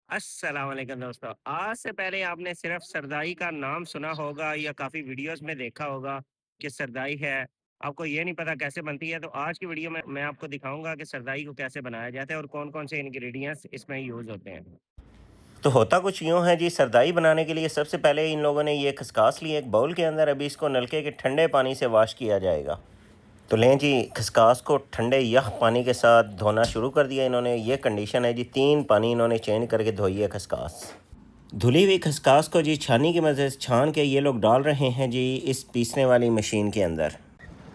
अस्सलाम वालेकुम दोस्तों। आज से पहले आपने सिर्फ सरदाई का नाम सुना होगा या काफ़ी वीडियोज़ में देखा होगा कि सरदाई है। आपको ये नहीं पता कैसे बनती है, तो आज की वीडियो में मैं आपको दिखाऊँगा कि सरदाई को कैसे बनाया जाता है और कौन-कौन से इंग्रीडिएंट्स इसमें यूज़ होते हैं। तो होता कुछ यूँ है जी, सरदाई बनाने के लिए सबसे पहले इन लोगों ने ये खसकास ली एक बाउल के अंदर। अभी इसको नलके के ठंडे पानी से वॉश किया जाएगा। तो लें जी, खसकास को ठंडे यख पानी के साथ धोना शुरू कर दिया इन्होंने। ये कंडीशन है जी, 3 पानी इन्होंने चेंज करके धोई है खसकास। धुली हुई खसकास को जी छानी की मदद से छान के ये लोग डाल रहे हैं जी इस पीसने वाली मशीन के अंदर।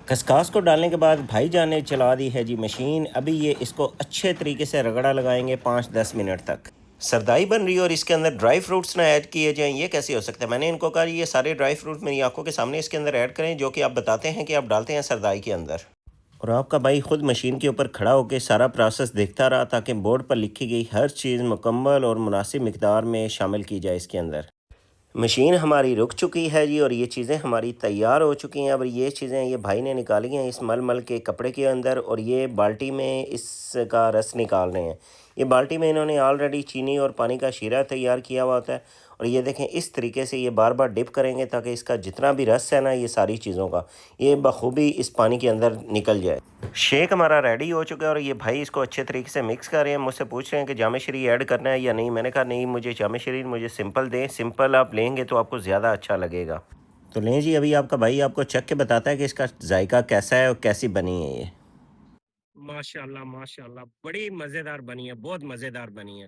खसकास को डालने के बाद भाईजान ने चला दी है जी मशीन। अभी ये इसको अच्छे तरीके से रगड़ा लगाएंगे 5-10 मिनट तक। सरदाई बन रही है और इसके अंदर ड्राई फ्रूट्स ना ऐड किए जाएं, ये कैसे हो सकता है? मैंने इनको कहा ये सारे ड्राई फ्रूट मेरी आंखों के सामने इसके अंदर ऐड करें, जो कि आप बताते हैं कि आप डालते हैं सरदाई के अंदर। और आपका भाई खुद मशीन के ऊपर खड़ा होकर सारा प्रोसेस देखता रहा ताकि बोर्ड पर लिखी गई हर चीज़ मुकम्मल और मुनासिब मिकदार में शामिल की जाए इसके अंदर। मशीन हमारी रुक चुकी है जी और ये चीज़ें हमारी तैयार हो चुकी हैं। अब ये चीज़ें ये भाई ने निकाली हैं इस मल के कपड़े के अंदर, और ये बाल्टी में इसका रस निकाल रहे हैं। ये बाल्टी में इन्होंने ऑलरेडी चीनी और पानी का शीरा तैयार किया हुआ होता है, और ये देखें इस तरीके से ये बार बार डिप करेंगे ताकि इसका जितना भी रस है ना, ये सारी चीज़ों का, ये बखूबी इस पानी के अंदर निकल जाए। शेक हमारा रेडी हो चुका है और ये भाई इसको अच्छे तरीके से मिक्स कर रहे हैं। मुझसे पूछ रहे हैं कि जामे शरी ऐड करना है या नहीं। मैंने कहा नहीं, मुझे जामे शरी मुझे सिंपल दें। सिंपल आप लेंगे तो आपको ज़्यादा अच्छा लगेगा। तो लें जी, अभी आपका भाई आपको चख के बताता है कि इसका जायका कैसा है और कैसी बनी है ये। माशाल्लाह, माशाल्लाह, बड़ी मज़ेदार बनी है, बहुत मज़ेदार बनी है।